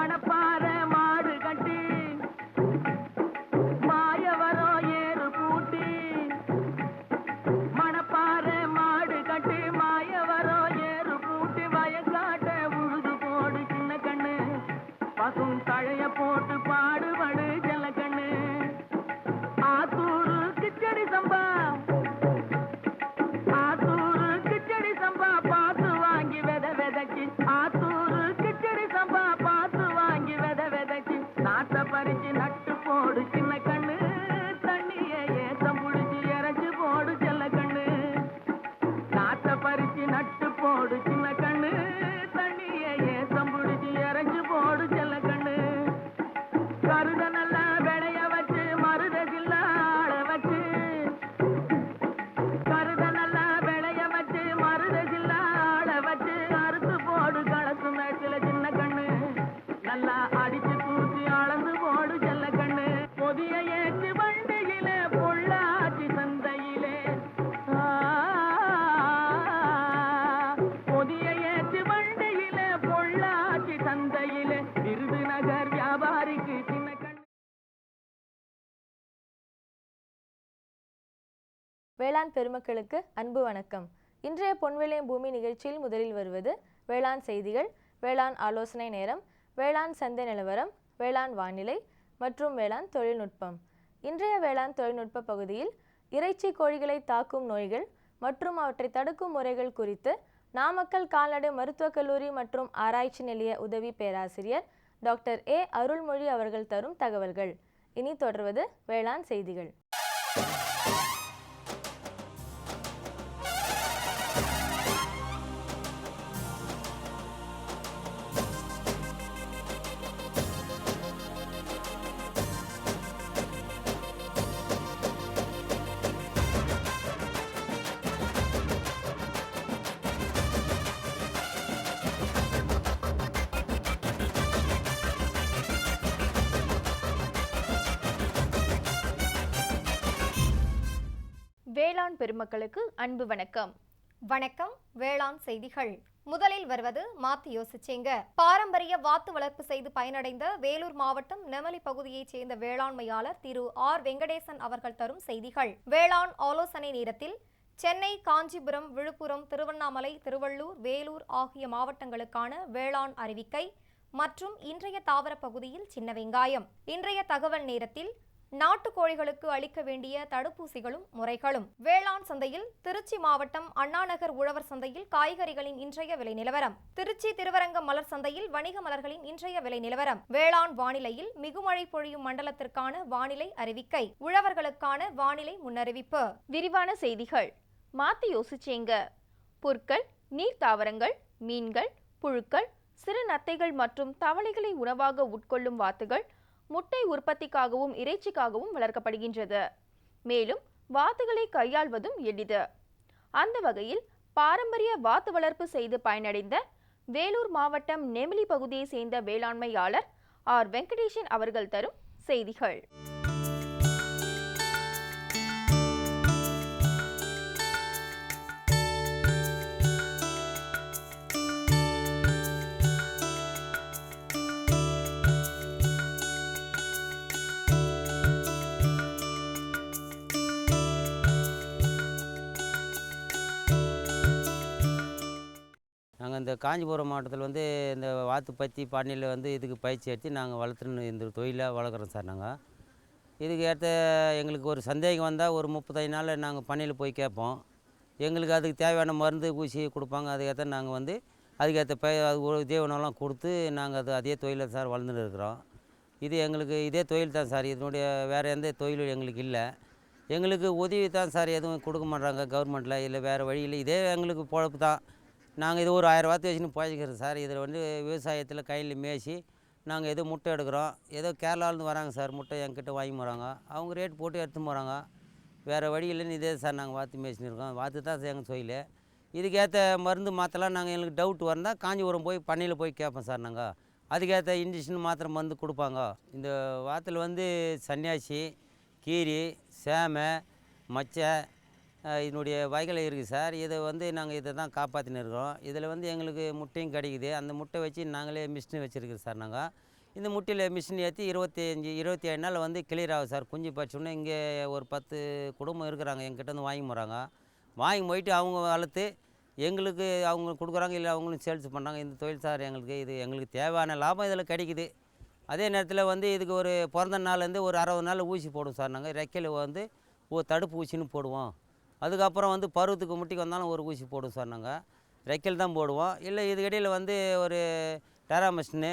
மணப்பாறை மாடு கட்டி மாயவரம் ஏறு பூட்டி மணப்பாறை மாடு கட்டி மாயவரம் ஏறு பூட்டி வயக்காட்ட உழுது போடு சின்ன கண்ணு பசும் தழைய போட்டு பாடுபடு செல்ல கண்ணு ஆத்தூரு கிச்சடி சம்பா ஆத்தூரு கிச்சடி சம்பா பார்த்து வாங்கி வித விதைக்கு ஆத்தூரு கிச்சடி சம்பா பார்த்து வாங்கி வித விதைக்கு நாட்டை பறிச்சு நட்டு போடு சின்ன கண்ணு தண்ணியை ஏத்தம் புடிச்சு இறச்சி போடு செல்ல கண்ணு நாட்டை பறிச்சு நட்டு போடு சின்ன கண்ணு தண்ணியை ஏத்தம் புடிச்சு இறச்சி போடு செல்ல கண்ணு கருத நல்லா விளைய வச்சு மருத சில்லாட வச்சு கருத நல்லா விளைய வச்சு மருத சில்லாட வச்சு அறுத்து போடு களத்து மேட்டில சின்ன கண்ணு நல்லா அடிச்சு தூக்கி அளந்து போடு செல்ல கண்ணு பொதிய ஏற்றி வண்டியில பொள்ளாச்சி சந்தையிலே பொதிய ஏற்றி வண்டியில பொள்ளாச்சி சந்தையிலே விருதுநகர் வியாபாரிக்கு சின்ன கண்ணு. வேளாண் பெருமக்களுக்கு அன்பு வணக்கம். இன்றைய பொன்விளையும் பூமி நிகழ்ச்சியில் முதலில் வருவது வேளாண் செய்திகள், வேளாண் ஆலோசனை நேரம், வேளாண் சந்தை நிலவரம், வேளாண் வானிலை மற்றும் வேளாண் தொழில்நுட்பம். இன்றைய வேளாண் தொழில்நுட்ப பகுதியில் இறைச்சி கோழிகளை தாக்கும் நோய்கள் மற்றும் அவற்றை தடுக்கும் முறைகள் குறித்து நாமக்கல் கால்நடை மருத்துவக் கல்லூரி மற்றும் ஆராய்ச்சி நிலைய உதவி பேராசிரியர் டாக்டர் ஏ அருள்மொழி அவர்கள் தரும் தகவல்கள். இனி தொடர்வது வேளாண் செய்திகள். வேளாண் பெருமக்களுக்கு அன்பு வணக்கம். வணக்கம். வேளாண் செய்திகள். முதலில் வருவது மாத்தி யோசிச்சேங்க. பாரம்பரிய வாத்து வளர்ப்பு செய்து பயனடைந்த வேலூர் மாவட்டம் நெமலி பகுதியைச் சேர்ந்த வேளாண்மையாளர் திரு ஆர் வெங்கடேசன் அவர்கள் தரும் செய்திகள். வேளாண் ஆலோசனை நேரத்தில் சென்னை, காஞ்சிபுரம், விழுப்புரம், திருவண்ணாமலை, திருவள்ளூர், வேலூர் ஆகிய மாவட்டங்களுக்கான வேளாண் அறிவிக்கை மற்றும் இன்றைய தாவர பகுதியில் சின்ன வெங்காயம். இன்றைய தகவல் நேரத்தில் நாட்டுக்கோழிகளுக்கு அளிக்க வேண்டிய தடுப்பூசிகளும் முறைகளும். வேளாண் சந்தையில் திருச்சி மாவட்டம் அண்ணாநகர் உழவர் சந்தையில் காய்கறிகளின் இன்றைய விலை நிலவரம். திருச்சி திருவரங்கம் மலர் சந்தையில் வணிக மலர்களின் இன்றைய விலை நிலவரம். வேளாண் வானிலையில் மிகுமழை பொழியும் மண்டலத்திற்கான வானிலை அறிவிக்கை, உழவர்களுக்கான வானிலை முன்னறிவிப்பு. விரிவான செய்திகள். மாத்தி யோசிச்சேங்க. புற்கள், நீர் தாவரங்கள், மீன்கள், புழுக்கள், சிறு நத்தைகள் மற்றும் தவளைகளை உணவாக உட்கொள்ளும் வாத்துகள் முட்டை உற்பத்திக்காகவும் இறைச்சிக்காகவும் வளர்க்கப்படுகின்றது. மேலும் வாத்துகளை கையாள்வதும் எளிது. அந்த வகையில் பாரம்பரிய வாத்து வளர்ப்பு செய்து பயனடைந்த வேலூர் மாவட்டம் நெமிலி பகுதியை சேர்ந்த வேளாண்மையாளர் ஆர் வெங்கடேசன் அவர்கள் தரும் செய்திகள். நாங்கள் இந்த காஞ்சிபுரம் மாவட்டத்தில் இந்த வாத்து பத்தி பண்ணையில் இதுக்கு பயிற்சி எடுத்து நாங்கள் வளர்த்துன்னு இந்த தொழிலை வளர்க்குறோம் சார். நாங்கள் இதுக்கு ஏற்ற எங்களுக்கு ஒரு சந்தேகம் வந்தால் ஒரு 35 நாளில் நாங்கள் பண்ணையில் போய் கேட்போம். எங்களுக்கு அதுக்கு தேவையான மருந்து ஊசி கொடுப்பாங்க. அதுக்கேற்ற நாங்கள் அதுக்கேற்ற அது தீவனம்லாம் கொடுத்து நாங்கள் அதே தொழிலை சார் வளர்ந்துன்னு இருக்கிறோம். இது எங்களுக்கு இதே தொழில் தான் சார். இதனுடைய வேறு எந்த தொழிலும் எங்களுக்கு இல்லை. எங்களுக்கு உதவி தான் சார், எதுவும் கொடுக்க மாட்டாங்க கவர்மெண்ட்டில். இல்லை வேறு வழியில் இதே எங்களுக்கு பொழப்பு தான். நாங்கள் இது ஒரு 1000 வாத்து வச்சுன்னு பிழைச்சிக்கிறோம் சார். இதில் விவசாயத்தில் கையில் மேய்ச்சி நாங்கள் ஏதோ முட்டை எடுக்கிறோம். ஏதோ கேரளாவிலேருந்து வராங்க சார், முட்டை எங்கிட்ட வாங்கி போகிறாங்க. அவங்க ரேட் போட்டு எடுத்துன்னு போகிறாங்க. வேறு வழி இல்லைன்னு இதே சார் நாங்கள் வாத்து மேய்ச்சின்னு இருக்கோம். வாத்து தான் எங்கள் தொழில். இதுக்கேற்ற மருந்து மாற்றலாம் நாங்கள் எங்களுக்கு டவுட் வந்தால் காஞ்சிபுரம் போய் பண்ணையில் போய் கேட்போம் சார். நாங்கள் அதுக்கேற்ற இன்ஜெக்ஷன் மாத்திரை மருந்து கொடுப்பாங்க. இந்த வாத்தில் சன்னியாசி, கீரி, சேமை, மச்சை இதனுடைய வகைகள் இருக்குது சார். இதை நாங்கள் இதை தான் காப்பாற்றின்னு இருக்கிறோம். இதில் எங்களுக்கு முட்டையும் கிடைக்குது. அந்த முட்டை வச்சு நாங்களே மிஷின் வச்சுருக்கோம் சார். நாங்கள் இந்த முட்டியில் மிஷின் ஏற்றி 27 நாள் வந்து கிளியர் ஆகும் சார். குஞ்சு பறிச்சோன்னே இங்கே ஒரு 10 குடும்பம் இருக்கிறாங்க, எங்கிட்ட வந்து வாங்கி போகிறாங்க. வாங்கி போயிட்டு அவங்க வளர்த்து எங்களுக்கு அவங்க கொடுக்குறாங்க, இல்லை அவங்களும் சேல்ஸ் பண்ணுறாங்க. இந்த தொழில் சார் எங்களுக்கு தேவையான லாபம் இதில் கிடைக்குது. அதே நேரத்தில் வந்து இதுக்கு ஒரு பிறந்த நாள்லேருந்து ஒரு 60 நாள் ஊசி போடுவோம் சார். நாங்கள் ரெக்கையில் வந்து ஒரு தடுப்பு ஊசின்னு போடுவோம். அதுக்கப்புறம் வந்து பருவத்துக்கு முட்டிக்கு வந்தாலும் ஒரு ஊசி போடுவோம் சார். நாங்கள் ரெக்கையில் தான் போடுவோம். இல்லை இதுக்கிடையில் வந்து ஒரு டெராமெஸ்டின்,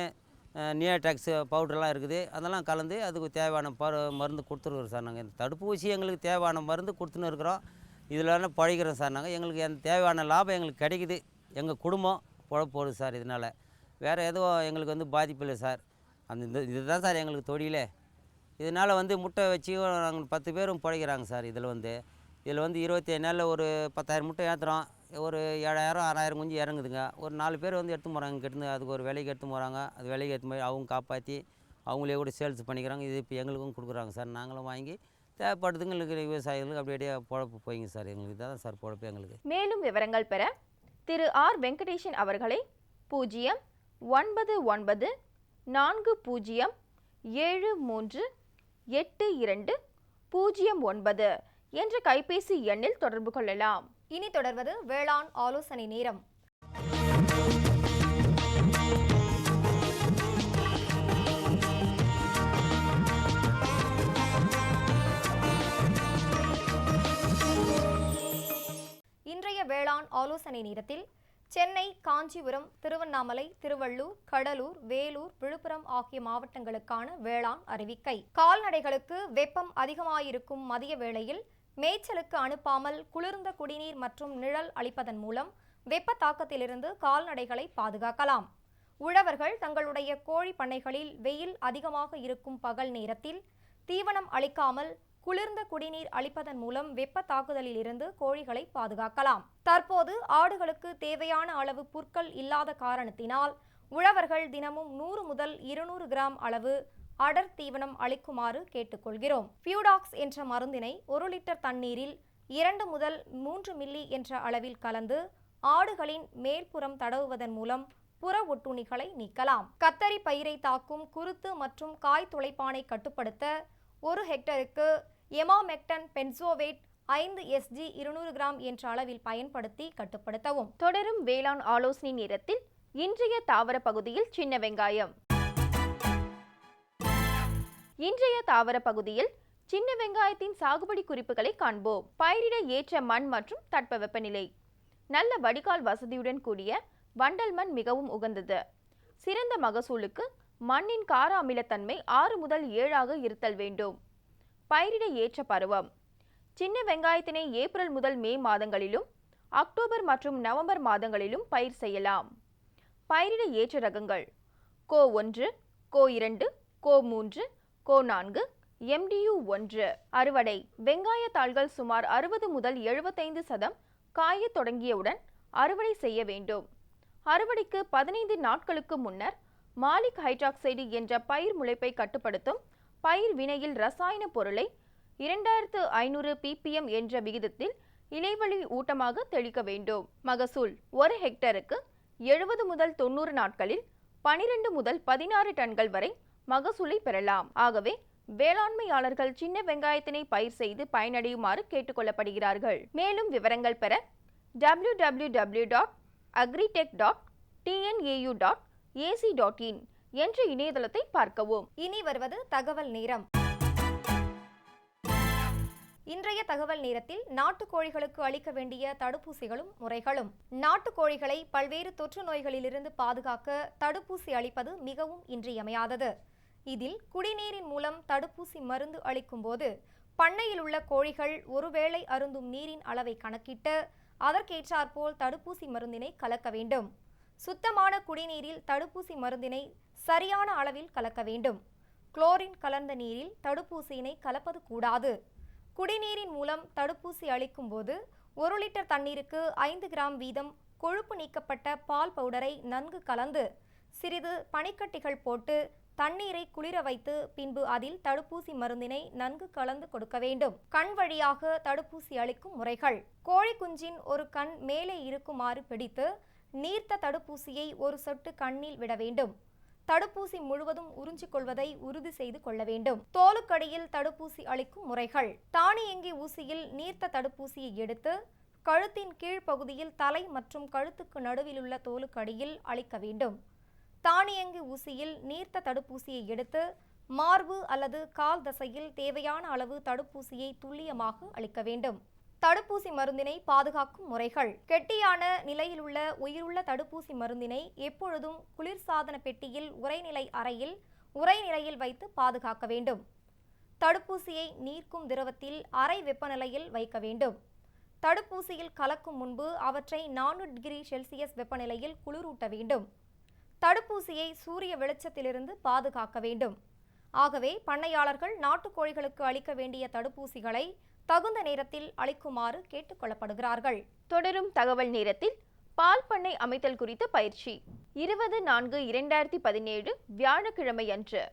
நியோடாக்ஸ் பவுடர்லாம் இருக்குது, அதெல்லாம் கலந்து அதுக்கு தேவையான மருந்து கொடுத்துருக்குறோம் சார். நாங்கள் இந்த தடுப்பு ஊசி எங்களுக்கு தேவையான மருந்து கொடுத்துன்னு இருக்கிறோம். இதில் பழகிறோம் சார். நாங்கள் எங்களுக்கு அந்த தேவையான லாபம் எங்களுக்கு கிடைக்குது. எங்கள் குடும்பம் பொழப்பு போடுது சார். இதனால் வேறு எதுவும் எங்களுக்கு வந்து பாதிப்பு இல்லை சார். இதுதான் சார் எங்களுக்கு தொழிலே. இதனால் வந்து முட்டை வச்சு நாங்கள் 10 பேரும் பிழைக்கிறாங்க சார். இதில் வந்து 27 நாளில் ஒரு 10,000 முட்டை ஏற்றுறோம். ஒரு 7,000 6,000 குஞ்சு இறங்குதுங்க. ஒரு 4 பேர் வந்து எடுத்து போகிறாங்க இங்கிட்டேருந்து. அதுக்கு ஒரு விலைக்கு எடுத்து போகிறாங்க. அது விலைக்கு எடுத்து போய் அவங்க காப்பாற்றி அவங்களே கூட சேல்ஸ் பண்ணிக்கிறாங்க. இது இப்போ எங்களுக்கும் கொடுக்குறாங்க சார். நாங்களும் வாங்கி தேவைப்படுதுங்க இருக்கிற விவசாயிகளுக்கு அப்படியே பொழப்பு போய்ங்க சார். எங்களுக்கு இதான் சார் பொழப்பு எங்களுக்கு. மேலும் விவரங்கள் பெற திரு ஆர் வெங்கடேசன் அவர்களை 09940738209 என்ற கைபேசி எண்ணில் தொடர்பு கொள்ளலாம். இனி தொடர்வது வேளாண் ஆலோசனை நேரம். இன்றைய வேளாண் ஆலோசனை நேரத்தில் சென்னை, காஞ்சிபுரம், திருவண்ணாமலை, திருவள்ளூர், கடலூர், வேலூர், விழுப்புரம் ஆகிய மாவட்டங்களுக்கான வேளாண் அறிவிக்கை. கால்நடைகளுக்கு வெப்பம் அதிகமாயிருக்கும் மதிய வேளையில் மேய்ச்சலுக்கு அனுப்பாமல் குளிர்ந்த குடிநீர் மற்றும் நிழல் அளிப்பதன் மூலம் வெப்ப தாக்கத்திலிருந்து கால்நடைகளை பாதுகாக்கலாம். உழவர்கள் தங்களுடைய கோழி பண்ணைகளில் வெயில் அதிகமாக இருக்கும் பகல் நேரத்தில் தீவனம் அளிக்காமல் குளிர்ந்த குடிநீர் அளிப்பதன் மூலம் வெப்ப தாக்குதலில் இருந்து கோழிகளை பாதுகாக்கலாம். தற்போது ஆடுகளுக்கு தேவையான அளவு புற்கள் இல்லாத காரணத்தினால் உழவர்கள் தினமும் 100 முதல் 200 கிராம் அளவு அடர் தீவனம் அளிக்குமாறு கேட்டுக்கொள்கிறோம். பியூடாக்ஸ் என்ற மருந்தினை 1 லிட்டர் தண்ணீரில் 2 முதல் 3 மில்லி என்ற அளவில் கலந்து ஆடுகளின் மேல்புறம் தடவுவதன் மூலம் புற ஒட்டுண்ணிகளை நீக்கலாம். கத்தரி பயிரை தாக்கும் குருத்து மற்றும் காய் துளைப்பானை கட்டுப்படுத்த 1 ஹெக்டருக்கு எமாமெக்டன் பென்சோவேட் 5 SG 200 கிராம் என்ற அளவில் பயன்படுத்தி கட்டுப்படுத்தவும். தொடரும் வேளாண் ஆலோசனை நேரத்தில் இன்றைய தாவர பகுதியில் சின்ன வெங்காயம். இன்றைய தாவர பகுதியில் சின்ன வெங்காயத்தின் சாகுபடி குறிப்புகளை காண்போம். பயிரிட ஏற்ற மண் மற்றும் தட்பவெப்பநிலை. நல்ல வடிகால் வசதியுடன் கூடிய வண்டல் மண் மிகவும் உகந்தது. சிறந்த மகசூலுக்கு மண்ணின் கார அமிலத்தன்மை 6 முதல் 7 இருத்தல் வேண்டும். பயிரிட ஏற்ற பருவம். சின்ன வெங்காயத்தினை ஏப்ரல் முதல் மே மாதங்களிலும் அக்டோபர் மற்றும் நவம்பர் மாதங்களிலும் பயிர் செய்யலாம். பயிரிட ஏற்ற ரகங்கள் கோ 1, கோ 2, கோ 3, கோ 4, MDU 1. அறுவடை. வெங்காய தாள்கள் சுமார் 60 முதல் 75% காய தொடங்கியவுடன் அறுவடை செய்ய வேண்டும். அறுவடைக்கு 15 நாட்களுக்கு முன்னர் மாலிக் ஹைட்ராக்சைடு என்ற பயிர் முளைப்பை கட்டுப்படுத்தும் பயிர் வினையில் ரசாயன பொருளை 2500 ppm என்ற விகிதத்தில் இலைவழி ஊட்டமாக தெளிக்க வேண்டும். மகசூல். 1 ஹெக்டருக்கு 70 முதல் 90 நாட்களில் 12 முதல் 16 டன்கள் வரை மகசூலை பெறலாம். ஆகவே வேளாண்மையாளர்கள் சின்ன வெங்காயத்தினை பயிர் செய்து பயனடையுமாறு கேட்டுக்கொள்ளப்படுகிறார்கள். மேலும் விவரங்கள் பெற www.agritech.tnau.ac.in என்ற இணையதளத்தை பார்க்கவும். இனி வருவது தகவல் நேரம். இன்றைய தகவல் நேரத்தில் நாட்டுக்கோழிகளுக்கு அளிக்க வேண்டிய தடுப்பூசிகளும் முறைகளும். நாட்டுக்கோழிகளை பல்வேறு தொற்று நோய்களிலிருந்து பாதுகாக்க தடுப்பூசி அளிப்பது மிகவும் இன்றியமையாதது. இதில் குடிநீரின் மூலம் தடுப்பூசி மருந்து அளிக்கும் போது பண்ணையில் உள்ள கோழிகள் ஒருவேளை அருந்தும் நீரின் அளவை கணக்கிட்டு அதற்கேற்றாற்போல் தடுப்பூசி மருந்தினை கலக்க வேண்டும். சுத்தமான குடிநீரில் தடுப்பூசி மருந்தினை சரியான அளவில் கலக்க வேண்டும். குளோரின் கலந்த நீரில் தடுப்பூசியினை கலப்பது கூடாது. குடிநீரின் மூலம் தடுப்பூசி அளிக்கும் போது 1 லிட்டர் தண்ணீருக்கு 5 கிராம் வீதம் கொழுப்பு நீக்கப்பட்ட பால் பவுடரை நன்கு கலந்து சிறிது பனிக்கட்டிகள் போட்டு தண்ணீரை குளிர வைத்து பின்பு அதில் தடுப்பூசி மருந்தினை நன்கு கலந்து கொடுக்க வேண்டும். கண் வழியாக தடுப்பூசி அளிக்கும் முறைகள். கோழி குஞ்சின் ஒரு கண் மேலே இருக்குமாறு பிடித்து நீர்த்த தடுப்பூசியை ஒரு சொட்டு கண்ணில் விட வேண்டும். தடுப்பூசி முழுவதும் உறிஞ்சிக்கொள்வதை உறுதி செய்து கொள்ள வேண்டும். தோலுக்கடியில் தடுப்பூசி அளிக்கும் முறைகள். தானியங்கி ஊசியில் நீர்த்த தடுப்பூசியை எடுத்து கழுத்தின் கீழ்ப்பகுதியில் தலை மற்றும் கழுத்துக்கு நடுவிலுள்ள தோலுக்கடியில் அளிக்க வேண்டும். தானியங்கி ஊசியில் நீர்த்த தடுப்பூசியை எடுத்து மார்பு அல்லது கால் தசையில் தேவையான அளவு தடுப்பூசியை துல்லியமாக அளிக்க வேண்டும். தடுப்பூசி மருந்தினை பாதுகாக்கும் முறைகள். கெட்டியான நிலையிலுள்ள உயிருள்ள தடுப்பூசி மருந்தினை எப்பொழுதும் குளிர்சாதன பெட்டியில் உறைநிலை அறையில் உறைநிலையில் வைத்து பாதுகாக்க வேண்டும். தடுப்பூசியை நீர்க்கும் திரவத்தில் அறை வெப்பநிலையில் வைக்க வேண்டும். தடுப்பூசியில் கலக்கும் முன்பு அவற்றை 400 டிகிரி செல்சியஸ் வெப்பநிலையில் குளிரூட்ட வேண்டும். தடுப்பூசியை சூரிய வெளிச்சத்திலிருந்து பாதுகாக்க வேண்டும். ஆகவே பண்ணையாளர்கள் நாட்டுக்கோழிகளுக்கு அளிக்க வேண்டிய தடுப்பூசிகளை தகுந்த நேரத்தில் அளிக்குமாறு கேட்டுக்கொள்ளப்படுகிறார்கள். தொடரும் தகவல் நேரத்தில் பால் பண்ணை அமைத்தல் குறித்த பயிற்சி. 20/4/2017 வியாழக்கிழமை அன்று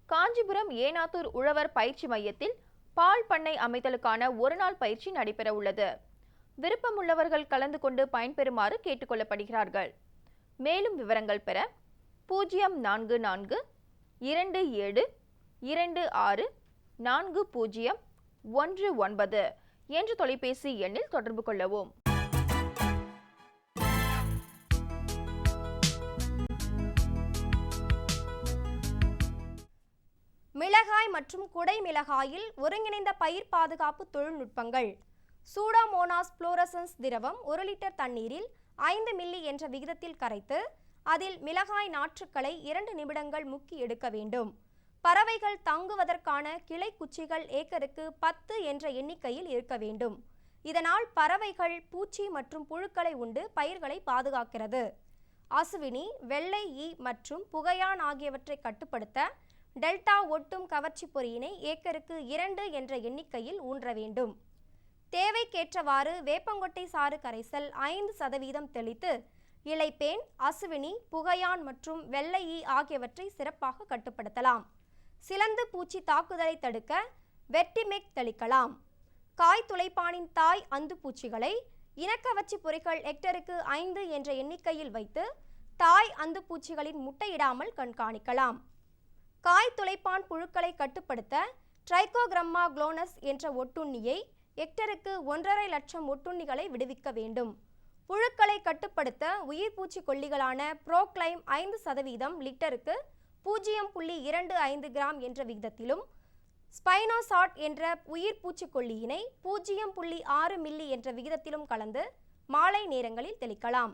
காஞ்சிபுரம் ஏனாத்தூர் உழவர் பயிற்சி மையத்தில் பால் பண்ணை அமைத்தலுக்கான ஒருநாள் பயிற்சி நடைபெற உள்ளது. விருப்பமுள்ளவர்கள் கலந்து கொண்டு பயன்பெறுமாறு கேட்டுக்கொள்ளப்படுகிறார்கள். மேலும் விவரங்கள் பெற 044 27 26 4019 என்ற தொலைபேசி எண்ணில் தொடர்பு கொள்ளவும். மிளகாய் மற்றும் குடை மிளகாயில் ஒருங்கிணைந்த பயிர் பாதுகாப்பு தொழில்நுட்பங்கள். சூடாமோனாஸ் புளோரசன்ஸ் திரவம் 1 லிட்டர் தண்ணீரில் 5 மில்லி என்ற விகிதத்தில் கரைத்து அதில் மிளகாய் நாற்றுக்களை 2 நிமிடங்கள் முக்கி எடுக்க வேண்டும். பறவைகள் தங்குவதற்கான கிளை குச்சிகள் ஏக்கருக்கு 10 என்ற எண்ணிக்கையில் இருக்க வேண்டும். இதனால் பறவைகள் பூச்சி மற்றும் புழுக்களை உண்டு பயிர்களை பாதுகாக்கிறது. அசுவினி, வெள்ளை ஈ மற்றும் புகையான் ஆகியவற்றை கட்டுப்படுத்த டெல்டா ஒட்டும் கவர்ச்சி பொறியினை ஏக்கருக்கு 2 என்ற எண்ணிக்கையில் ஊன்ற வேண்டும். தேவைக்கேற்றவாறு வேப்பங்கொட்டை சாறு கரைசல் 5% தெளித்து இலைப்பேன், அசுவினி, புகையான் மற்றும் வெள்ளை ஈ ஆகியவற்றை சிறப்பாக கட்டுப்படுத்தலாம். சிலந்து பூச்சி தாக்குதலை தடுக்க வெர்டிமெக் தெளிக்கலாம். காய் துளைப்பானின் தாய் அந்து பூச்சிகளை இனக்கவர்ச்சி பொறிகள் ஹெக்டருக்கு 5 என்ற எண்ணிக்கையில் வைத்து தாய் அந்து பூச்சிகளின் முட்டையிடாமல் கண்காணிக்கலாம். காய் துளைப்பான் புழுக்களை கட்டுப்படுத்த ட்ரைகோகிராமா குளோனஸ் என்ற ஒட்டுண்ணியை ஹெக்டருக்கு 1.5 லட்சம் ஒட்டுண்ணிகளை விடுவிக்க வேண்டும். புழுக்களை கட்டுப்படுத்த உயிர் பூச்சி கொல்லிகளான புரோக்ளைம் 5% லிட்டருக்கு 0.25 கிராம் என்ற விகிதத்திலும் ஸ்பைனோசாட் என்ற உயிர் பூச்சிக்கொல்லியினை 0.6 மில்லி என்ற விகிதத்திலும் கலந்து மாலை நேரங்களில் தெளிக்கலாம்.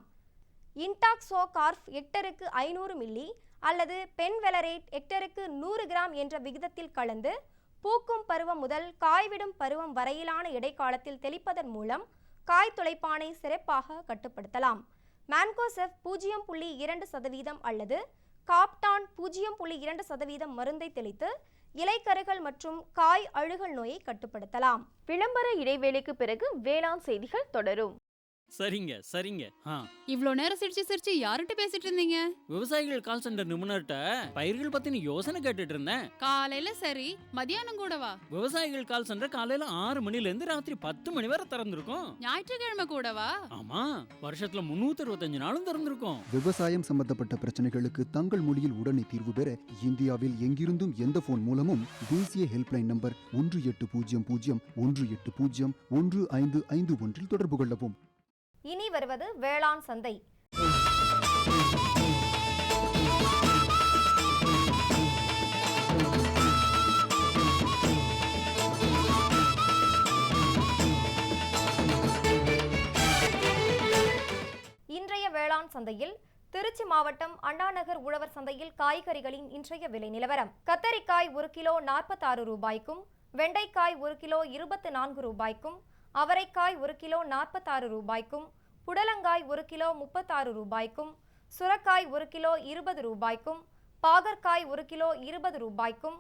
இன்டாக்சோகார்ப் ஹெக்டருக்கு 500 மில்லி அல்லது பென்வெலரேட் ஹெக்டருக்கு 100 கிராம் என்ற விகிதத்தில் கலந்து பூக்கும் பருவம் முதல் காய்விடும் பருவம் வரையிலான இடைக்காலத்தில் தெளிப்பதன் மூலம் காய் துளைப்பானை சிறப்பாக கட்டுப்படுத்தலாம். மான்கோசெப் 0.2% அல்லது காப்டான் 0.2% மருந்தை தெளித்து இலைக்கருகள் மற்றும் காய் அழுகல் நோயை கட்டுப்படுத்தலாம். விளம்பர இடைவேளைக்கு பிறகு வேளாண் செய்திகள் தொடரும். சரிங்க. இவ்ளோ நேரம் சிரிச்சு யார்கிட்ட பேசிட்டு இருந்தீங்க? விவசாயிகள் கால் சென்டர் நிபுணர்கிட்ட பயிர்கள் பத்தின யோசனை கேட்டுட்டு இருந்தேன். காலையில சரி, மதியானம் கூடவா? விவசாயிகள் கால் சென்டர் காலையில 6 மணில இருந்து ராத்திரி 10 மணி வரை திறந்திருக்கும். ஞாயிற்றுக்கிழமை கூடவா? ஆமா, வருஷத்துல 365 நாளும் திறந்திருக்கும். விவசாயம் சம்பந்தப்பட்ட பிரச்சனைகளுக்கு தங்கள் மொழியில் உடனே தீர்வு பெற இந்தியாவில் எங்கிருந்தும் எந்த போன் மூலமும் தேசிய ஹெல்ப்லைன் நம்பர் 1800-180-1551 தொடர்பு கொள்ளவும். இனி வருவது வேளாண் சந்தை. இன்றைய வேளாண் சந்தையில் திருச்சி மாவட்டம் அண்ணாநகர் உழவர் சந்தையில் காய்கறிகளின் இன்றைய விலை நிலவரம். கத்தரிக்காய் 1 கிலோ 46 ரூபாய்க்கும், வெண்டைக்காய் 1 கிலோ 24 ரூபாய்க்கும், அவரைக்காய் 1 கிலோ 46 ரூபாய்க்கும், புடலங்காய் 1 கிலோ 36 ரூபாய்க்கும், சுரக்காய் 1 கிலோ 20 ரூபாய்க்கும், பாகற்காய் 1 கிலோ 20 ரூபாய்க்கும்,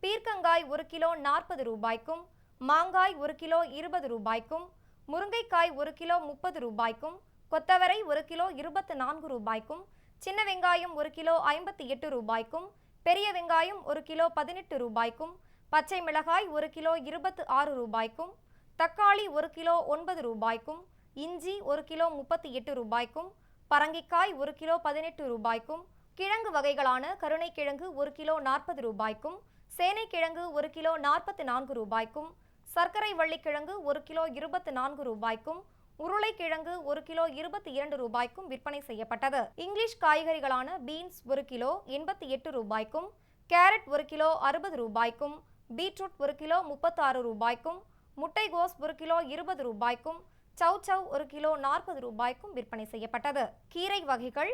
பீர்க்கங்காய் 1 கிலோ 40 ரூபாய்க்கும், மாங்காய் 1 கிலோ 20 ரூபாய்க்கும், முருங்கைக்காய் 1 கிலோ 30 ரூபாய்க்கும், கொத்தவரை 1 கிலோ 24 ரூபாய்க்கும், சின்ன வெங்காயம் 1 கிலோ 58 ரூபாய்க்கும், பெரிய வெங்காயம் 1 கிலோ 18 ரூபாய்க்கும், பச்சை மிளகாய் 1 கிலோ 26 ரூபாய்க்கும், தக்காளி 1 கிலோ 9 ரூபாய்க்கும், இஞ்சி 1 கிலோ 38 ரூபாய்க்கும், பரங்கிக்காய் 1 கிலோ 18 ரூபாய்க்கும், கிழங்கு வகைகளான கருணைக்கிழங்கு 1 கிலோ 40 ரூபாய்க்கும், சேனைக்கிழங்கு 1 கிலோ 44 ரூபாய்க்கும், சர்க்கரை வள்ளிக்கிழங்கு 1 கிலோ 24 ரூபாய்க்கும், உருளைக்கிழங்கு 1 கிலோ 22 ரூபாய்க்கும் விற்பனை செய்யப்பட்டது. இங்கிலீஷ் காய்கறிகளான பீன்ஸ் 1 கிலோ 88 ரூபாய்க்கும், கேரட் 1 கிலோ 60 ரூபாய்க்கும், பீட்ரூட் 1 கிலோ 36 ரூபாய்க்கும், முட்டைகோஸ் 1 கிலோ 20 ரூபாய்க்கும், சவ் 1 கிலோ 40 ரூபாய்க்கும் விற்பனை செய்யப்பட்டது. கீரை வகைகள்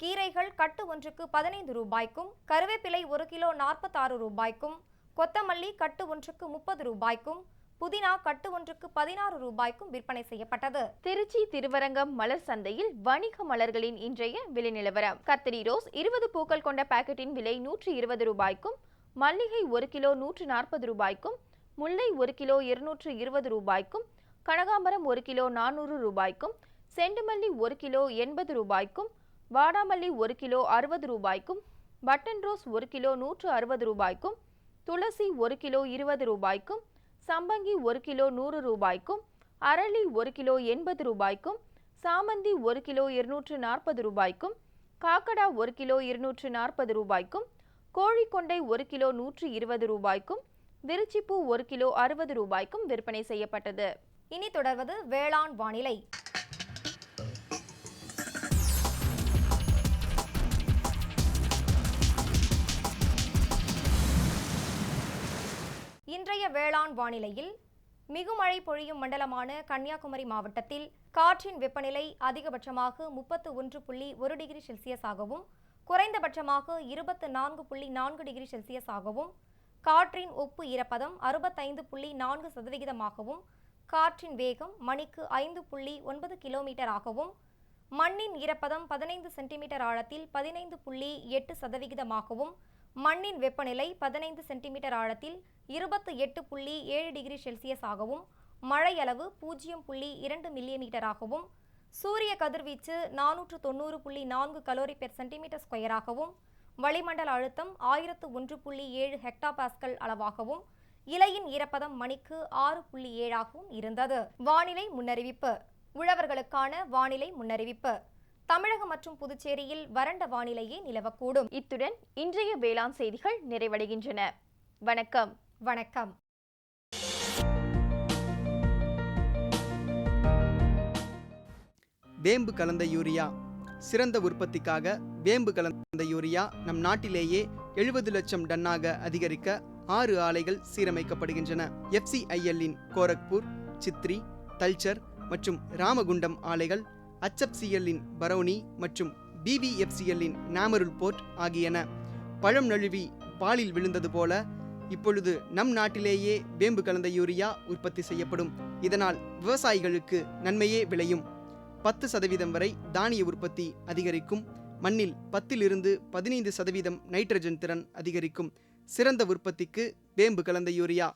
கீரைகள் கட்டு ஒன்றுக்கு 15 ரூபாய்க்கும், கருவேப்பிலை 1 கிலோ 46 ரூபாய்க்கும், கொத்தமல்லி கட்டு ஒன்றுக்கு 30 ரூபாய்க்கும், புதினா கட்டு ஒன்றுக்கு 16 ரூபாய்க்கும் விற்பனை செய்யப்பட்டது. திருச்சி திருவரங்கம் மலர் சந்தையில் வணிக மலர்களின் இன்றைய விலை நிலவரம். கத்திரி ரோஸ் 20 பூக்கள் கொண்ட பாக்கெட்டின் விலை 120 ரூபாய்க்கும், மல்லிகை 1 கிலோ 140 ரூபாய்க்கும், முல்லை 1 கிலோ 220 ரூபாய்க்கும், கனகாம்பரம் 1 கிலோ 400 ரூபாய்க்கும், செண்டுமல்லி 1 கிலோ 80 ரூபாய்க்கும், வாடாமல்லி 1 கிலோ 60 ரூபாய்க்கும், பட்டன் ரோஸ் 1 கிலோ 160 ரூபாய்க்கும், துளசி 1 கிலோ 20 ரூபாய்க்கும், சம்பங்கி 1 கிலோ 100 ரூபாய்க்கும், அரளி 1 கிலோ 80 ரூபாய்க்கும், சாமந்தி 1 கிலோ 240 ரூபாய்க்கும், காக்கடா 1 கிலோ 240 ரூபாய்க்கும், கோழிக்கொண்டை 1 கிலோ 120 ரூபாய்க்கும், விருச்சிப்பூ 1 கிலோ 60 ரூபாய்க்கும் விற்பனை செய்யப்பட்டது. இனி தொடர்வது வேளாண் வானிலை. இன்றைய வேளாண் வானிலையில் மிகுமழை பொழியும் மண்டலமான கன்னியாகுமரி மாவட்டத்தில் காற்றின் வெப்பநிலை அதிகபட்சமாக 31.1 டிகிரி செல்சியஸாகவும், குறைந்தபட்சமாக 24.4 டிகிரி செல்சியஸாகவும், காற்றின் ஒப்பு ஈரப்பதம் 65.4%, காற்றின் வேகம் மணிக்கு 5.9 கிலோமீட்டராகவும், மண்ணின் ஈரப்பதம் 15 சென்டிமீட்டர் ஆழத்தில் 15.8%, மண்ணின் வெப்பநிலை 15 சென்டிமீட்டர் ஆழத்தில் 28.7 டிகிரி செல்சியஸாகவும், மழையளவு 0.2 மில்லிமீட்டராகவும், சூரிய கதிர்வீச்சு 490.4 கலோரி பெர் சென்டிமீட்டர் ஸ்கொயராகவும், வளிமண்டல அழுத்தம் 1001.7 ஹெக்டாபாஸ்கல் அளவாகவும், இலையின் ஈரப்பதம் மணிக்கு 6.7ஆகவும் இருந்தது. வானிலை முன்னறிவிப்பு. உழவர்களுக்கான வானிலை முன்னறிவிப்பு. தமிழகம் மற்றும் புதுச்சேரியில் வறண்ட வானிலையே நிலவக்கூடும். இத்துடன் இன்றைய வேளாண் செய்திகள் நிறைவடைகின்றன. வணக்கம். வணக்கம். வேம்பு கலந்த யூரியா. சிறந்த உற்பத்திக்காக வேம்பு கலந்த யூரியா நம் நாட்டிலேயே 70 லட்சம் டன்னாக அதிகரிக்க 6 ஆலைகள் சீரமைக்கப்படுகின்றன. FCIL-இன் கோரக்பூர், சித்ரி, தல்சர் மற்றும் ராமகுண்டம் ஆலைகள், HFCL-இன் பரௌனி மற்றும் BVFCL-இன் நாமருல் போர்ட் ஆகியன. பழம் நழுவி பாலில் விழுந்தது போல இப்பொழுது நம் நாட்டிலேயே வேம்பு கலந்த யூரியா உற்பத்தி செய்யப்படும். இதனால் விவசாயிகளுக்கு நன்மையே விளையும். 10% வரை தானிய உற்பத்தி அதிகரிக்கும். மண்ணில் 10 to 15% நைட்ரஜன் திறன் அதிகரிக்கும். சிறந்த உற்பத்திக்கு வேம்பு கலந்த யூரியா.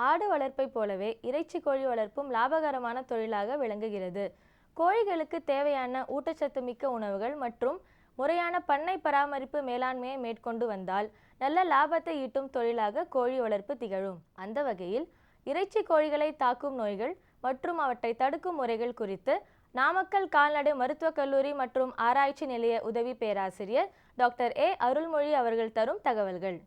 ஆடு வளர்ப்பை போலவே இறைச்சி கோழி வளர்ப்பும் லாபகரமான தொழிலாக விளங்குகிறது. கோழிகளுக்கு தேவையான ஊட்டச்சத்து மிக்க உணவுகள் மற்றும் முறையான பண்ணை பராமரிப்பு மேலாண்மையை மேற்கொண்டு வந்தால் நல்ல லாபத்தை ஈட்டும் தொழிலாக கோழி வளர்ப்பு திகழும். அந்த வகையில் இறைச்சி கோழிகளை தாக்கும் நோய்கள் மற்றும் அவற்றை தடுக்கும் முறைகள் குறித்து நாமக்கல் கால்நடை மருத்துவக் கல்லூரி மற்றும் ஆராய்ச்சி நிலைய உதவி பேராசிரியர் டாக்டர் A. அருள்மொழி அவர்கள் தரும் தகவல்கள்.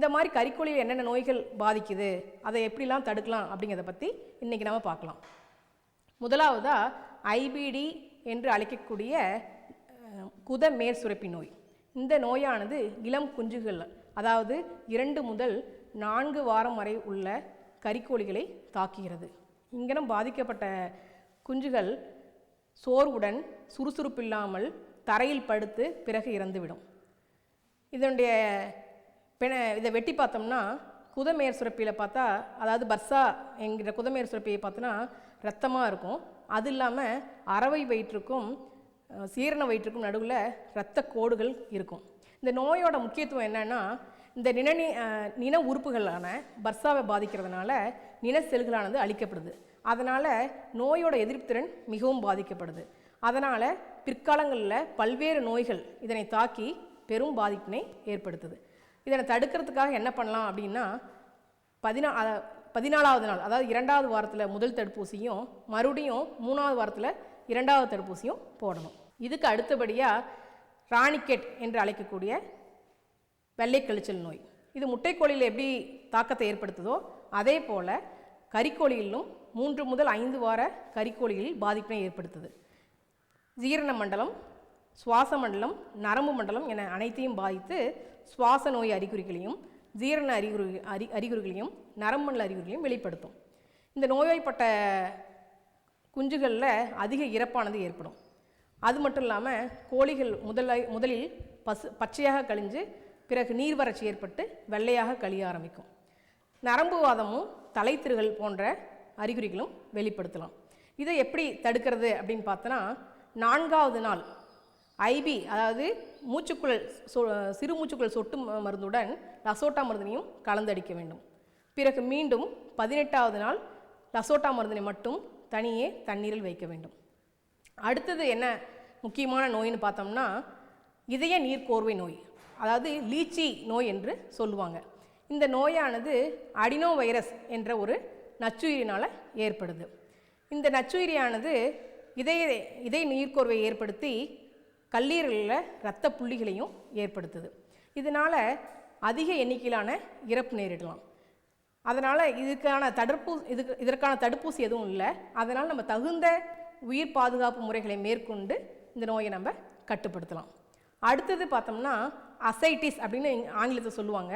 இந்த மாதிரி கறிக்கோழியில் என்னென்ன நோய்கள் பாதிக்குது, அதை எப்படிலாம் தடுக்கலாம் அப்படிங்கிறத பற்றி இன்றைக்கி நம்ம பார்க்கலாம். முதலாவதாக ஐபிடி என்று அழைக்கக்கூடிய குத மேற்சுரப்பி நோய். இந்த நோயானது இளம் குஞ்சுகள், அதாவது 2 முதல் 4 வாரம் வரை உள்ள கறிக்கோழிகளை தாக்குகிறது. இங்கனம் பாதிக்கப்பட்ட குஞ்சுகள் சோர்வுடன் சுறுசுறுப்பில்லாமல் தரையில் படுத்து பிறகு இறந்துவிடும். இதனுடைய இதை வெட்டி பார்த்தோம்னா குதமேர் சுரப்பியில் பார்த்தா, அதாவது பர்சா என்கிற குதமேர் சுரப்பியை பார்த்தோன்னா ரத்தமாக இருக்கும். அது இல்லாமல் அரவை வயிற்றுக்கும் சீரண வயிற்றுக்கும் நடுவில் இரத்த கோடுகள் இருக்கும். இந்த நோயோட முக்கியத்துவம் என்னென்னா, இந்த நின உறுப்புகளான பர்சாவை பாதிக்கிறதுனால நின செல்களானது அழிக்கப்படுது. அதனால் நோயோட எதிர்ப்புத்திறன் மிகவும் பாதிக்கப்படுது. அதனால் பிற்காலங்களில் பல்வேறு நோய்கள் இதனை தாக்கி பெரும் பாதிப்பினை ஏற்படுத்துது. இதனை தடுக்கிறதுக்காக என்ன பண்ணலாம் அப்படின்னா, 14வது நாள், அதாவது 2வது வாரத்தில் முதல் தடுப்பூசியும் மறுபடியும் 3வது வாரத்தில் 2வது தடுப்பூசியும் போடணும். இதுக்கு அடுத்தபடியாக ராணிக்கெட் என்று அழைக்கக்கூடிய வெள்ளை கழிச்சல் நோய். இது முட்டைக்கோழியில் எப்படி தாக்கத்தை ஏற்படுத்துதோ அதே போல் கறிக்கோழியிலும் 3 முதல் 5 வார கறிக்கோழிகளில் பாதிப்பினை ஏற்படுத்துது. ஜீரண மண்டலம், சுவாச மண்டலம், நரம்பு மண்டலம் என அனைத்தையும் பாதித்து சுவாச நோய் அறிகுறிகளையும் ஜீரண அறிகுறிகளையும் நரம்பு மண்டல அறிகுறிகளையும் வெளிப்படுத்தும். இந்த நோய்வாய்ப்பட்ட குஞ்சுகளில் அதிக இறப்பானது ஏற்படும். அது மட்டும் இல்லாமல் கோழிகள் முதலில் பச்சையாக கழிஞ்சு பிறகு நீர் வறட்சி ஏற்பட்டு வெள்ளையாக கழிய ஆரம்பிக்கும். நரம்பு வாதமும் தலைத்திருகள் போன்ற அறிகுறிகளும் வெளிப்படுத்தலாம். இதை எப்படி தடுக்கிறது அப்படின்னு பார்த்தோன்னா, 4வது நாள் ஐபி, அதாவது மூச்சுக்குழல் சிறு மூச்சுக்குழல் சொட்டு மருந்துடன் லசோட்டா மருந்தினையும் கலந்தடிக்க வேண்டும். பிறகு மீண்டும் 18வது நாள் லசோட்டா மருந்தினை மட்டும் தனியே தண்ணீரில் வைக்க வேண்டும். அடுத்தது என்ன முக்கியமான நோயின்னு பார்த்தோம்னா, இதய நீர்க்கோர்வை நோய், அதாவது லீச்சி நோய் என்று சொல்லுவாங்க. இந்த நோயானது அடினோ வைரஸ் என்ற ஒரு நச்சுயிரினால் ஏற்படுது. இந்த நச்சுயிரியானது இதய நீர்க்கோர்வை ஏற்படுத்தி கல்லீரலில் இரத்த புள்ளிகளையும் ஏற்படுத்துது. இதனால் அதிக எண்ணிக்கையிலான இறப்பு நேரிடலாம். அதனால் இதற்கான தடுப்பூசி எதுவும் இல்லை. அதனால் நம்ம தகுந்த உயிர் பாதுகாப்பு முறைகளை மேற்கொண்டு இந்த நோயை நம்ம கட்டுப்படுத்தலாம். அடுத்தது பார்த்தோம்னா அசைட்டிஸ் அப்படின்னு ஆங்கிலத்தை சொல்லுவாங்க.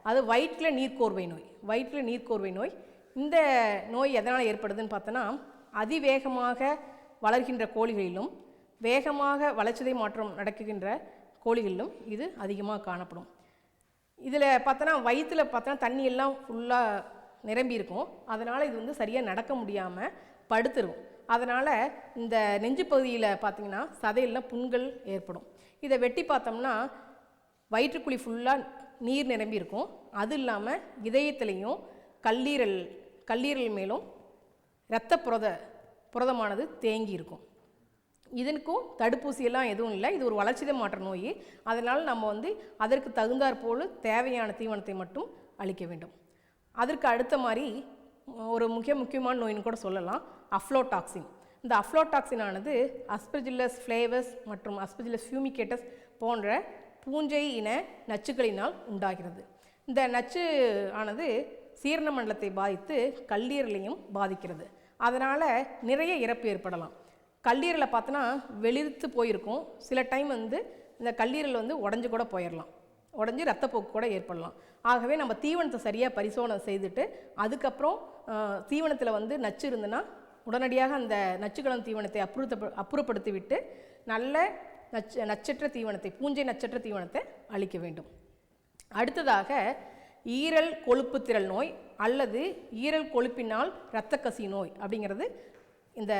அது வயிற்றில் நீர்க்கோர்வை நோய். வயிற்றில் நீர்க்கோர்வை நோய், இந்த நோய் எதனால் ஏற்படுதுன்னு பார்த்தோன்னா, அதிவேகமாக வளர்கின்ற கோழிகளிலும் வேகமாக வளர்ச்சிதை மாற்றம் நடக்குகின்ற கோழிகளிலும் இது அதிகமாக காணப்படும். இதில் பார்த்தோன்னா வயிற்றில் பார்த்தோன்னா தண்ணி எல்லாம் ஃபுல்லாக நிரம்பி இருக்கும். அதனால் இது சரியாக நடக்க முடியாமல் படுத்துரும். அதனால் இந்த நெஞ்சு பகுதியில் பார்த்திங்கன்னா சதையெல்லாம் புண்கள் ஏற்படும். இதை வெட்டி பார்த்தோம்னா வயிற்றுக்குழி ஃபுல்லாக நீர் நிரம்பி இருக்கும். அது இல்லாமல் இதயத்திலையும் கல்லீரல் மேலும் இரத்த புரதமானது தேங்கி இருக்கும். இதற்கும் தடுப்பூசியெல்லாம் எதுவும் இல்லை. இது ஒரு வளர்ச்சிதை மாற்ற நோய். அதனால் நம்ம அதற்கு தகுந்தாற்போல் தேவையான தீவனத்தை மட்டும் அளிக்க வேண்டும். அதற்கு அடுத்த மாதிரி ஒரு முக்கியமான நோயின்னு கூட சொல்லலாம், அஃப்ளோடாக்சின். இந்த அஃப்ளோடாக்சினானது அஸ்பெர்ஜில்லஸ் ஃப்ளேவஸ் மற்றும் அஸ்பெர்ஜில்லஸ் ஃபியூமிகேட்டஸ் போன்ற பூஞ்சை இன நச்சுக்களினால் உண்டாகிறது. இந்த நச்சு ஆனது சீரண மண்டலத்தை பாதித்து கல்லீரலையும் பாதிக்கிறது. அதனால் நிறைய இறப்பு ஏற்படலாம். கல்லீரலை பார்த்தோன்னா வெளிர்த்து போயிருக்கும். சில டைம் இந்த கல்லீரல் உடஞ்சி கூட போயிடலாம், உடஞ்சி ரத்தப்போக்கு கூட ஏற்படலாம். ஆகவே நம்ம தீவனத்தை சரியாக பரிசோதனை செய்துட்டு அதுக்கப்புறம் தீவனத்தில் நச்சு இருந்துன்னா உடனடியாக அந்த நச்சுக்கலந்த தீவனத்தை அப்புறப்படுத்தி விட்டு நல்ல நச்சற்ற தீவனத்தை, பூஞ்சை நச்சற்ற தீவனத்தை அளிக்க வேண்டும். அடுத்ததாக ஈரல் கொழுப்பு திரள் நோய் அல்லது ஈரல் கொழுப்பினால் இரத்த கசி நோய் அப்படிங்கிறது இந்த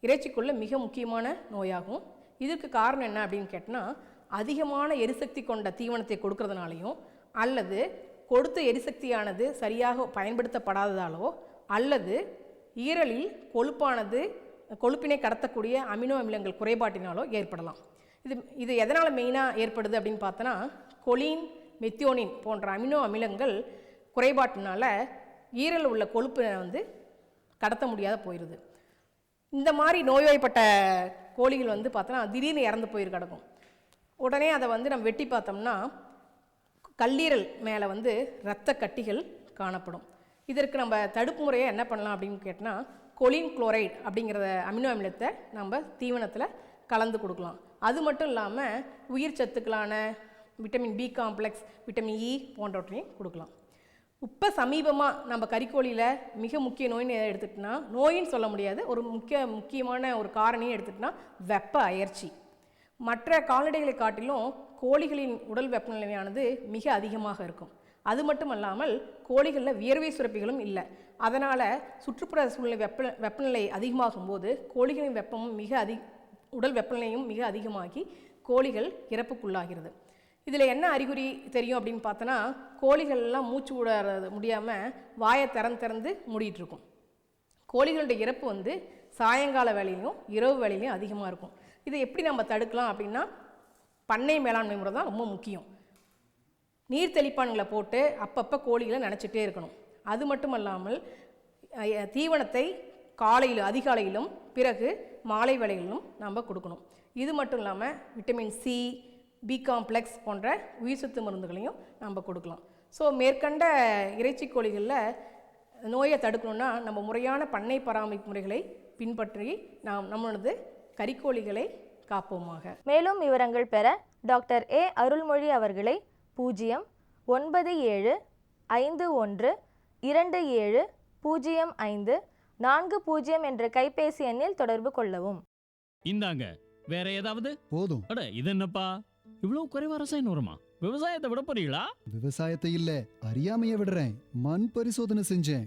இறைச்சிக்குள்ள மிக முக்கியமான நோயாகும். இதற்கு காரணம் என்ன அப்படின்னு கேட்டால், அதிகமான எரிசக்தி கொண்ட தீவனத்தை கொடுக்கறதுனாலையும் அல்லது கொடுத்த எரிசக்தியானது சரியாக பயன்படுத்தப்படாததாலோ அல்லது ஈரலில் கொழுப்பினை கடத்தக்கூடிய அமினோ அமிலங்கள் குறைபாட்டினாலோ ஏற்படலாம். இது எதனால் மெயினாக ஏற்படுது அப்படின்னு பார்த்தோன்னா, கொலின், மெத்தியோனின் போன்ற அமினோ அமிலங்கள் குறைபாட்டினால ஈரல் உள்ள கொழுப்பை கடத்த முடியாத போயிடுது. இந்த மாதிரி நோய்வாய்ப்பட்ட கோழிகள் பார்த்தோன்னா திடீர்னு இறந்து போயிரு கிடக்கும். உடனே அதை நம்ம வெட்டி பார்த்தோம்னா கல்லீரல் மேலே வந்து இரத்த கட்டிகள் காணப்படும். இதற்கு நம்ம தடுப்பு முறையை என்ன பண்ணலாம் அப்படின்னு கேட்டால், கொலின் குளோரைடு அப்படிங்கிற அமினோ அமிலத்தை நம்ம தீவனத்தில் கலந்து கொடுக்கலாம். அது மட்டும் இல்லாமல் உயிர் சத்துக்களான vitamin B complex, vitamin E போன்றவற்றையும் கொடுக்கலாம். இப்போ சமீபமாக நம்ம கறிக்கோழியில் மிக முக்கிய நோயின்னு எடுத்துக்கிட்டோன்னா, நோயின்னு சொல்ல முடியாது, ஒரு முக்கியமான ஒரு காரணியை எடுத்துக்கிட்டோன்னா வெப்ப அயற்சி. மற்ற கால்நடைகளை காட்டிலும் கோழிகளின் உடல் வெப்பநிலையானது மிக அதிகமாக இருக்கும். அது மட்டும் அல்லாமல் கோழிகளில் வியர்வை சுரப்பிகளும் இல்லை. அதனால் சுற்றுப்புற சூழ்நிலை வெப்பநிலை அதிகமாகும் போது கோழிகளின் வெப்பமும் உடல் வெப்பநிலையும் மிக அதிகமாகி கோழிகள் இறப்புக்குள்ளாகிறது. இதில் என்ன அறிகுறி தெரியும் அப்படின்னு பார்த்தோன்னா, கோழிகள்லாம் மூச்சு விட முடியாமல் வாயை திறந்து மூடிட்டுருக்கும். கோழிகளுடைய இறப்பு வந்து சாயங்கால வேலையிலையும் இரவு வேலையிலையும் அதிகமாக இருக்கும். இதை எப்படி நம்ம தடுக்கலாம் அப்படின்னா, பண்ணை மேலாண்மை முறை தான் ரொம்ப முக்கியம். நீர் தெளிப்பான்களை போட்டு அப்பப்போ கோழிகளை நினச்சிட்டே இருக்கணும். அது மட்டும் இல்லாமல் தீவனத்தை காலையில் அதிகாலையிலும் பிறகு மாலை வேளைகளிலும் நம்ம கொடுக்கணும். இது மட்டும் இல்லாமல் விட்டமின் சி, பி காம்ப்ளெக்ஸ் போன்ற உயிர் சத்து மருந்துகளையும் நம்ம கொடுக்கலாம். ஸோ மேற்கண்ட இறைச்சி கோழிகளில் நோயை தடுக்கணும்னா நம்ம முறையான பண்ணை பராமரிப்பு முறைகளை பின்பற்றி நாம் நம்மளது கறிக்கோழிகளை காப்போமாக. மேலும் விவரங்கள் பெற டாக்டர் ஏ அருள்மொழி அவர்களை 09751270540 என்ற கைபேசி எண்ணில் தொடர்பு கொள்ளவும். இந்தாங்க, வேற ஏதாவது? போதும். அட இது என்னப்பா, இவ்வளவு குறைவா ரசாயனம் வருமா? விவசாயத்தை விட போறீங்களா? விவசாயத்தை இல்ல, அறியாமைய விடுறேன். மண் பரிசோதனை செஞ்சேன்.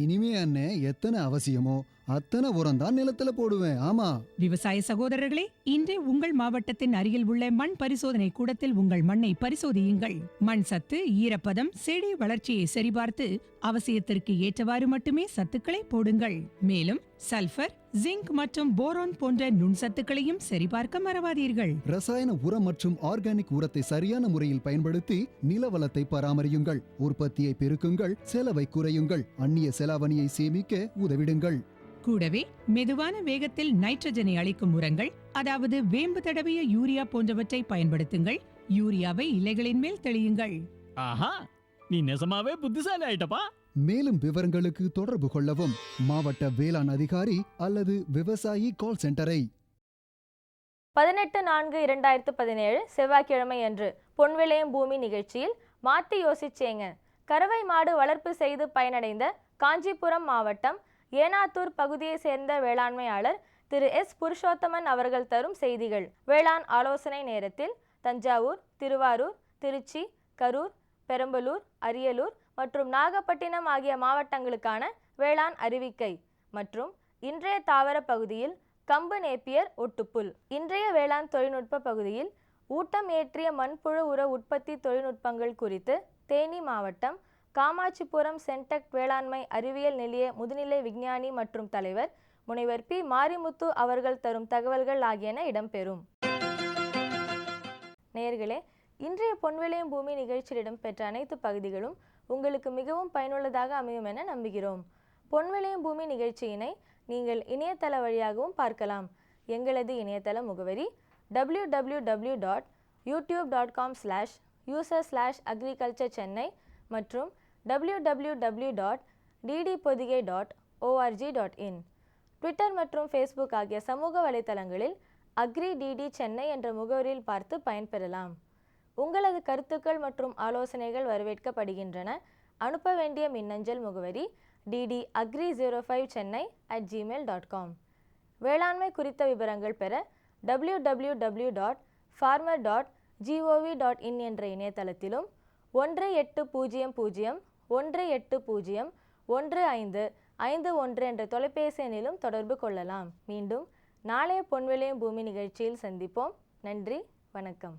இனிமே அண்ணே எத்தனை அவசியமோ அத்தனை உரம் தான் நிலத்துல போடுவேன். ஆமா விவசாய சகோதரர்களே, இன்றே உங்கள் மாவட்டத்தின் அருகில் உள்ள மண் பரிசோதனை கூடத்தில் உங்கள் மண்ணை பரிசோதியுங்கள். மண் சத்து, ஈரப்பதம், செடி வளர்ச்சியை சரிபார்த்து அவசியத்திற்கு ஏற்றவாறு மட்டுமே சத்துக்களை போடுங்கள். மேலும் சல்பர், ஜிங்க் மற்றும் போரான் போன்ற நுண்சத்துக்களையும் சரிபார்க்க மறவாதீர்கள். ரசாயன உரம் மற்றும் ஆர்கானிக் உரத்தை சரியான முறையில் பயன்படுத்தி நில வளத்தை பராமரியுங்கள். உற்பத்தியை பெருக்குங்கள், செலவை குறையுங்கள், அந்நிய செலாவணியை சேமிக்க உதவிடுங்கள். கூடவே மெதுவான வேகத்தில் நைட்ரஜனை அளிக்கும் உரங்கள், அதாவது வேம்பு தடவிய யூரியா போன்றவற்றை பயன்படுத்துங்கள். யூரியாவை இலைகளின் மேல் தெளியுங்கள். ஆஹா, நீ நெசமாவே புத்திசாலி ஆயிட்டப்பா. மேலும் விவரங்களுக்கு தொடர்பு கொள்ளவும் மாவட்ட வேளாண் அதிகாரி அல்லது விவசாயி கால் சென்டரை. 18/4/2017 செவ்வாய்க்கிழமை அன்று பொன்விளையும் பூமி நிகழ்ச்சியில் மாத்தி யோசிச்சேங்க. கறவை மாடு வளர்ப்பு செய்து பயனடைந்த காஞ்சிபுரம் மாவட்டம் ஏனாத்தூர் பகுதியை சேர்ந்த வேளாண்மையாளர் திரு எஸ் புருஷோத்தமன் அவர்கள் தரும் செய்திகள். வேளாண் ஆலோசனை நேரத்தில் தஞ்சாவூர், திருவாரூர், திருச்சி, கரூர், பெரம்பலூர், அரியலூர் மற்றும் நாகப்பட்டினம் ஆகிய மாவட்டங்களுக்கான வேளாண் அறிவிக்கை மற்றும் இன்றைய தாவர பகுதியில் கம்பு நேப்பியர் ஒட்டுப்புல். இன்றைய வேளாண் தொழில்நுட்ப பகுதியில் ஊட்டம் ஏற்றிய மண்புழு உர உற்பத்தி தொழில்நுட்பங்கள் குறித்து தேனி மாவட்டம் காமாட்சிபுரம் சென்டெக் வேளாண்மை அறிவியல் நிலைய முதுநிலை விஞ்ஞானி மற்றும் தலைவர் முனைவர் பி மாரிமுத்து அவர்கள் தரும் தகவல்கள் ஆகியன இடம்பெறும். நேயர்களே, இன்றைய பொன்விளையும் பூமி நிகழ்ச்சியில் இடம்பெற்ற அனைத்து பகுதிகளும் உங்களுக்கு மிகவும் பயனுள்ளதாக அமையும் என நம்புகிறோம். பொன்விளையும் பூமி நிகழ்ச்சியினை நீங்கள் இணையதள வழியாகவும் பார்க்கலாம். எங்களது இணையதள முகவரி www.youtube.com/user/agriculture-chennai மற்றும் www.ddpodigai.org.in. ட்விட்டர் மற்றும் ஃபேஸ்புக் ஆகிய சமூக வலைத்தளங்களில் அக்ரி-டிடி சென்னை என்ற முகவரியில் பார்த்து பயன்பெறலாம். உங்களது கருத்துக்கள் மற்றும் ஆலோசனைகள் வரவேற்கப்படுகின்றன. அனுப்ப வேண்டிய மின்னஞ்சல் முகவரி ddagri05chennai@gmail.com. வேளாண்மை குறித்த விவரங்கள் பெற www.farmer.gov.in என்ற இணையதளத்திலும் 1801801551 என்ற தொலைபேசி எண்ணிலும் தொடர்பு கொள்ளலாம். மீண்டும் நாளைய பொன்விளையும் பூமி நிகழ்ச்சியில் சந்திப்போம். நன்றி, வணக்கம்.